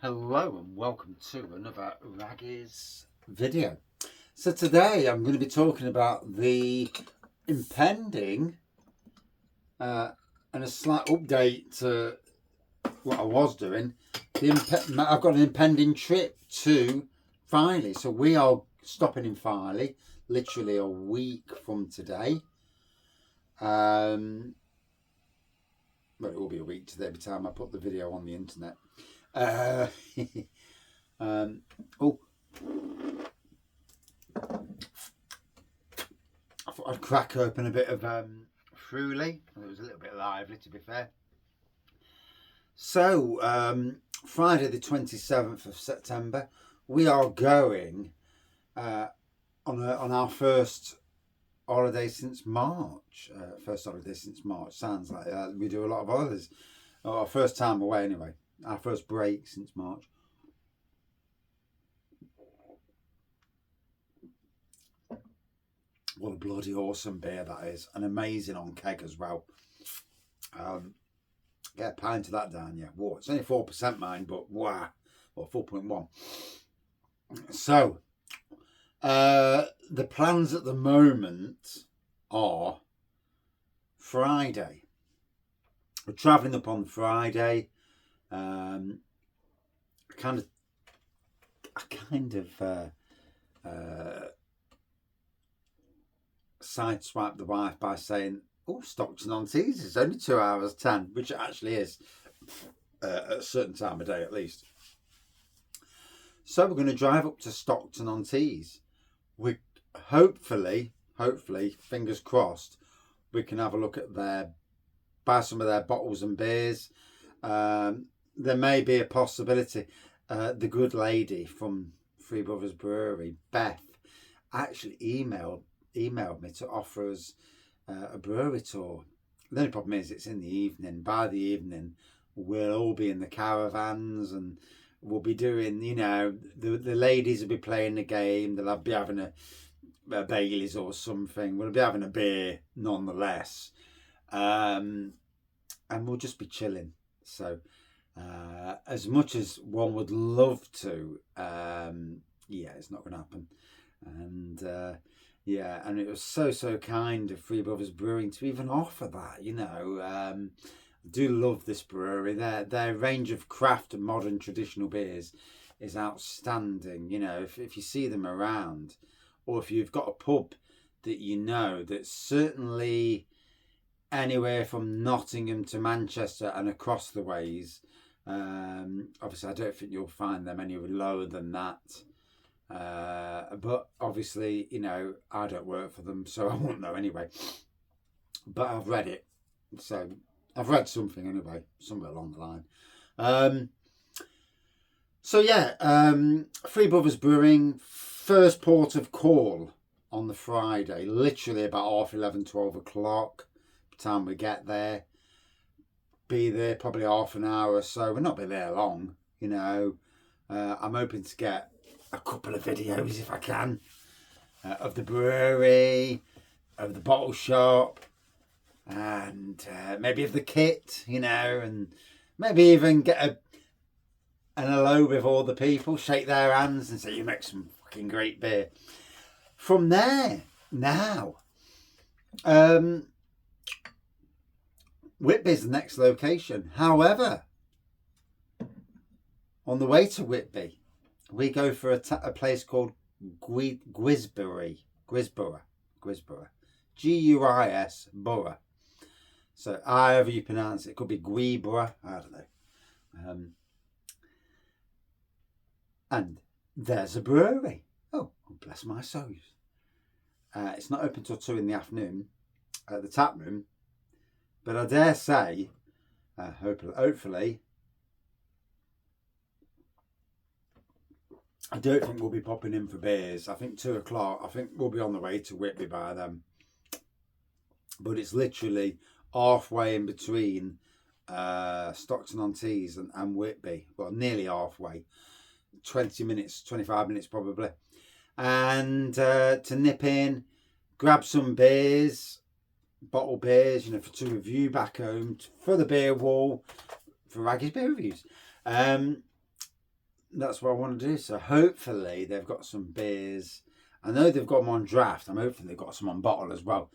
Hello and welcome to another Wraggys video. So today I'm going to be talking about the impending and a slight update to what I was doing. I've got an impending trip to Filey. So we are stopping in Filey literally a week from today. Well, it will be a week today by the time I put the video on the internet. Oh, I thought I'd crack open a bit of Filey. It was a little bit lively, to be fair. So, Friday the 27th of September, we are going on our first holiday since March. First holiday since March. Sounds like we do a lot of holidays. Our first time away anyway. Our first break since March. What a bloody awesome beer that is. And amazing on keg as well. Get a pint of that down, yeah. Whoa, it's only 4% mine, but wow. Well, 4.1. So, the plans at the moment are Friday. We're travelling up on Friday. I kind of sideswiped the wife by saying, "Oh, Stockton-on-Tees is only 2 hours 10," which it actually is at a certain time of day at least. So we're going to drive up to Stockton-on-Tees. We hopefully, fingers crossed, we can have a look at buy some of their bottles and beers. There may be a possibility. The good lady from Three Brothers Brewery, Beth, actually emailed me to offer us a brewery tour. The only problem is it's in the evening. By the evening, we'll all be in the caravans and we'll be doing, the ladies will be playing the game. They'll be having a Baileys or something. We'll be having a beer nonetheless. And we'll just be chilling. So, as much as one would love to, it's not going to happen. And and it was so kind of Three Brothers Brewing to even offer that. I do love this brewery. Their range of craft and modern traditional beers is outstanding. If you see them around, or if you've got a pub that that's certainly anywhere from Nottingham to Manchester and across the ways. Obviously, I don't think you'll find them any lower than that. But obviously, I don't work for them, so I won't know anyway. But I've read it. So I've read something anyway, somewhere along the line. Three Brothers Brewing, first port of call on the Friday, literally about 11:30, 12 o'clock. Time we get there, be there probably half an hour or so. We'll not be there long, I'm hoping to get a couple of videos if I can of the brewery, of the bottle shop, and maybe of the kit, and maybe even get an hello with all the people, shake their hands and say you make some fucking great beer. From there, now, Whitby's the next location. However, on the way to Whitby, we go for a place called Guisborough. Guisborough. So however you pronounce it, could be Guisborough, I don't know. And there's a brewery. Oh, bless my souls. It's not open till 2 in the afternoon at the Taproom. But I dare say, hopefully, I don't think we'll be popping in for beers. I think 2 o'clock, I think we'll be on the way to Whitby by then. But it's literally halfway in between Stockton-on-Tees and Whitby. Well, nearly halfway. 20 minutes, 25 minutes probably. And to nip in, grab some beers, bottle beers, to review back home, for the beer wall, for Wraggys beer reviews. that's what I want to do. So hopefully they've got some beers. I know they've got them on draft. I'm hoping they've got some on bottle as well.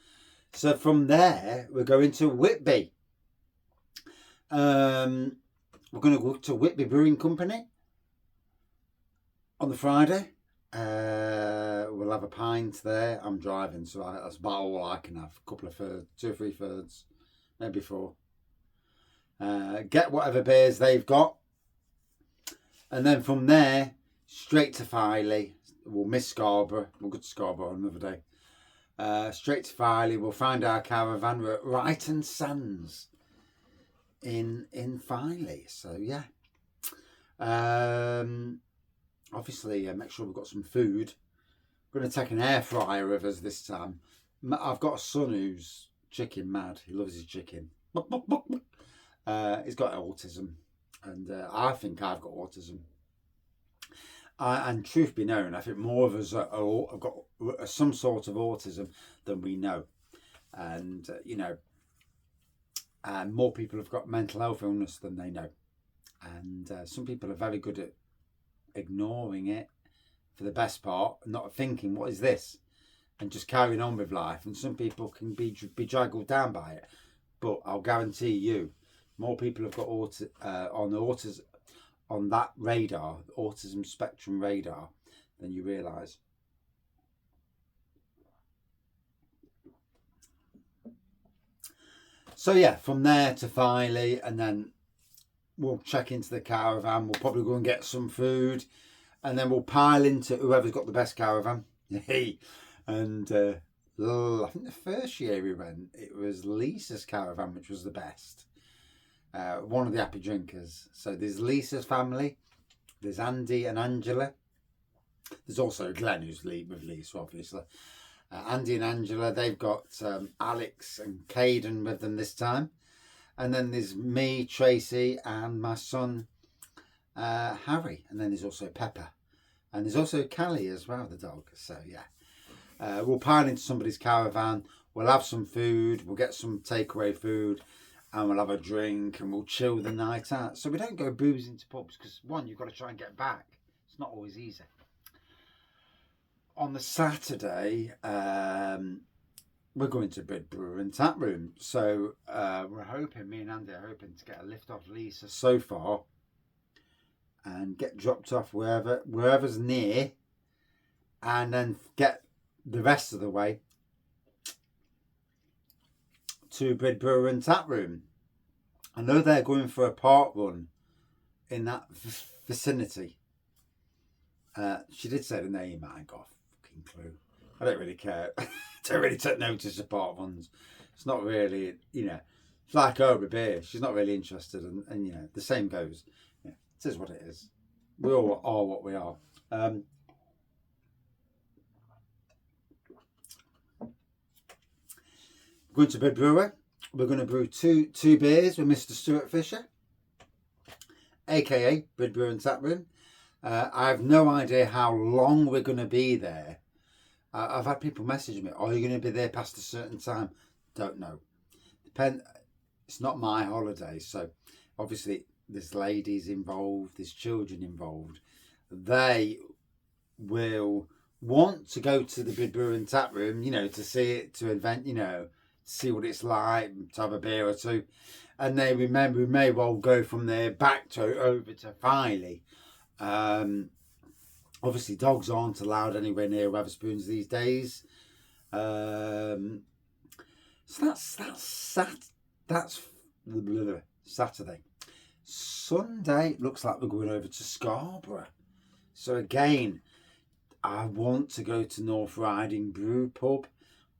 So from there, we're going to Whitby. We're going to go to Whitby Brewing Company on the Friday. We'll have a pint there. I'm driving, so that's about all I can have. A couple of thirds, 2 or 3 thirds, maybe 4. Get whatever beers they've got. And then from there, straight to Filey. We'll miss Scarborough. We'll go to Scarborough another day. Straight to Filey. We'll find our caravan. We're at Ryton Sands in Filey. So, yeah. Obviously, make sure we've got some food. We're going to take an air fryer with us this time. I've got a son who's chicken mad. He loves his chicken. He's got autism. And I think I've got autism. And truth be known, I think more of us have got some sort of autism than we know. And, more people have got mental health illness than they know. And some people are very good at ignoring it for the best part, not thinking, what is this? And just carrying on with life. And some people can be dragged down by it. But I'll guarantee you, more people have got on that radar, autism spectrum radar, than you realise. So yeah, from there to Filey, and then we'll check into the caravan. We'll probably go and get some food, and then we'll pile into whoever's got the best caravan. And I think the first year we went, it was Lisa's caravan, which was the best. One of the happy drinkers. So there's Lisa's family, there's Andy and Angela. There's also Glenn, who's with Lisa, obviously. Andy and Angela, they've got Alex and Caden with them this time. And then there's me, Tracy, and my son, Harry. And then there's also Pepper. And there's also Callie as well, the dog. So, yeah. We'll pile into somebody's caravan. We'll have some food. We'll get some takeaway food. And we'll have a drink. And we'll chill the night out. So we don't go boozing to pubs. Because, one, you've got to try and get back. It's not always easy. On the Saturday, we're going to Bridbrewer and Taproom. So we're hoping, me and Andy are hoping to get a lift off Lisa so far and get dropped off wherever's near, and then get the rest of the way to Bridbrewer and Taproom. I know they're going for a park run in that vicinity. She did say the name, I ain't got a fucking clue. I don't really care. Don't really take notice of park runs. It's not really, it's like her with beer. She's not really interested, and the same goes. Yeah, it is what it is. We all are what we are. Going to Bridbrewer. We're going to brew two beers with Mr. Stuart Fisher, aka Bridbrewer and Taproom. I have no idea how long we're going to be there. I've had people message me, are you going to be there past a certain time? Don't know. It's not my holiday, so obviously there's ladies involved, there's children involved. They will want to go to the Bridbrewer and Taproom, to see it, to invent, see what it's like, to have a beer or two. And then we may well go from there back over to Filey. Obviously, dogs aren't allowed anywhere near Wetherspoons these days. So that's Saturday. Sunday looks like we're going over to Scarborough. So again, I want to go to North Riding Brewpub.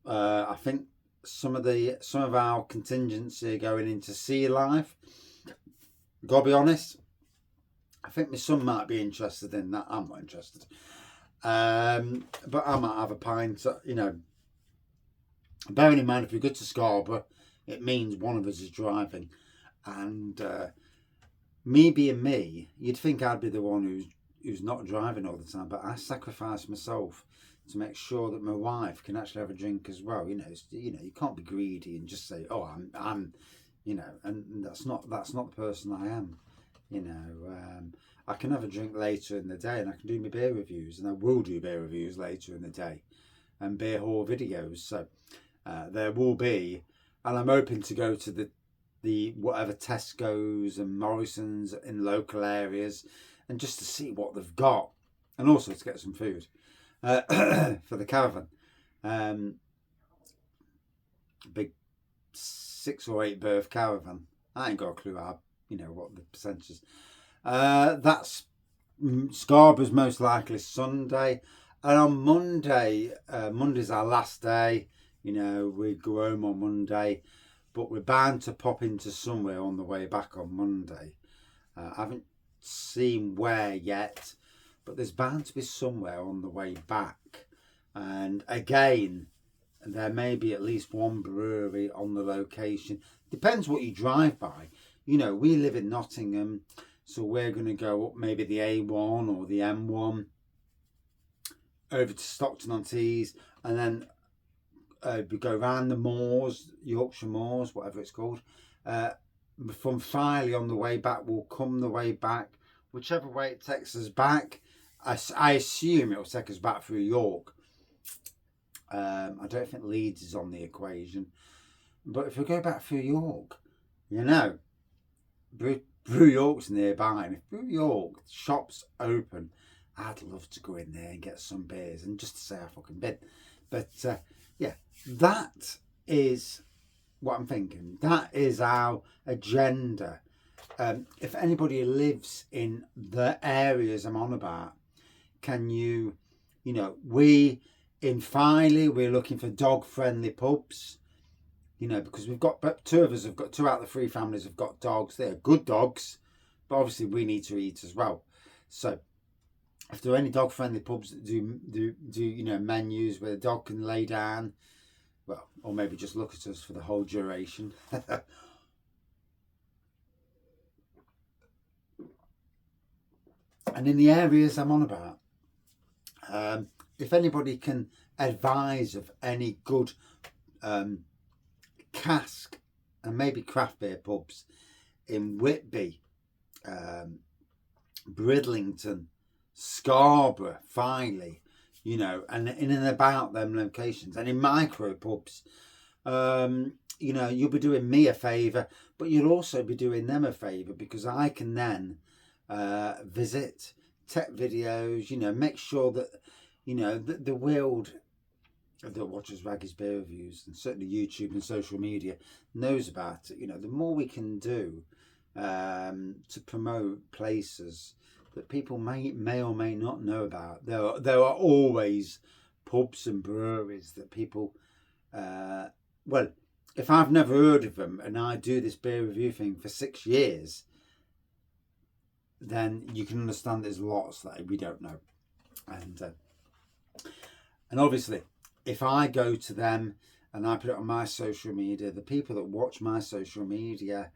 I think some of our contingency are going into Sea Life. Gotta be honest, I think my son might be interested in that. I'm not interested. But I might have a pint, Bearing in mind, if we go to Scarborough, it means one of us is driving. And me being me, you'd think I'd be the one who's not driving all the time. But I sacrifice myself to make sure that my wife can actually have a drink as well. You can't be greedy and just say, oh, I'm and that's not the person I am. You know, I can have a drink later in the day, and I can do my beer reviews, and I will do beer reviews later in the day, and beer haul videos. So there will be, and I'm hoping to go to the whatever Tesco's and Morrison's in local areas, and just to see what they've got, and also to get some food for the caravan. Big 6 or 8 berth caravan. I ain't got a clue how, you know, what the percentage is. That's Scarborough's most likely Sunday, and on Monday, Monday's our last day. You know, we go home on Monday, but we're bound to pop into somewhere on the way back on Monday. I haven't seen where yet, but there's bound to be somewhere on the way back. And again, there may be at least one brewery on the location. Depends what you drive by. You know, we live in Nottingham, so we're going to go up maybe the A1 or the M1 over to Stockton-on-Tees, and then we go around the moors, Yorkshire Moors, whatever it's called. From Filey on the way back, we'll come the way back. Whichever way it takes us back, I assume it will take us back through York. I don't think Leeds is on the equation. But if we go back through York, you know, Brew York's nearby. And if Brew York, shop's open, I'd love to go in there and get some beers and just to say I fucking been. But yeah, that is what I'm thinking. That is our agenda. If anybody lives in the areas I'm on about, can you know, we in Filey, we're looking for dog-friendly pubs, you know, because we've got, but 2 of us have got, 2 out of the 3 families have got dogs. They're good dogs, but obviously we need to eat as well. So if there are any dog-friendly pubs that do you know, menus where the dog can lay down, well, or maybe just look at us for the whole duration. And in the areas I'm on about, if anybody can advise of any good cask and maybe craft beer pubs in Whitby, Bridlington, Scarborough, Filey, you know, and in and about them locations, and in Micropubs, you know, you'll be doing me a favour, but you'll also be doing them a favour, because I can then visit, tech videos, you know, make sure that, you know, the world that watches Wraggys beer reviews, and certainly YouTube and social media, knows about it. You know, the more we can do to promote places that people may or may not know about. There are always pubs and breweries that people, well, if I've never heard of them and I do this beer review thing for 6 years, then you can understand there's lots that we don't know. And obviously, if I go to them and I put it on my social media, the people that watch my social media,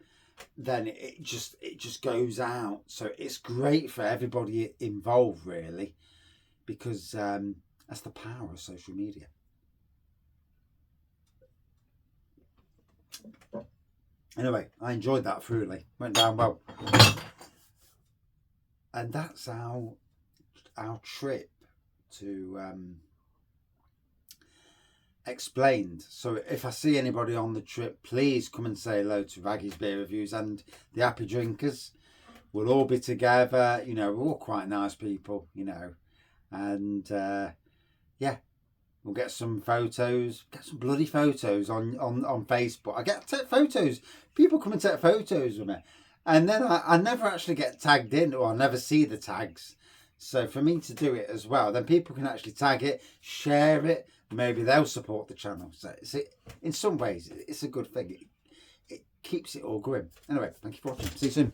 then it just goes out. So it's great for everybody involved, really, because that's the power of social media. Anyway, I enjoyed that thoroughly. Went down well. And that's our trip to Explained. So if I see anybody on the trip, please come and say hello to Wraggys Beer Reviews and the Happy Drinkers. We'll all be together, you know, we're all quite nice people, you know, and yeah, we'll get some photos, get some bloody photos on Facebook. I get take photos, people come and take photos with me, and then I never actually get tagged in, or I never see the tags. So for me to do it as well, then people can actually tag it, share it, maybe they'll support the channel. So in some ways, it's a good thing. It keeps it all going. Anyway, thank you for watching. See you soon.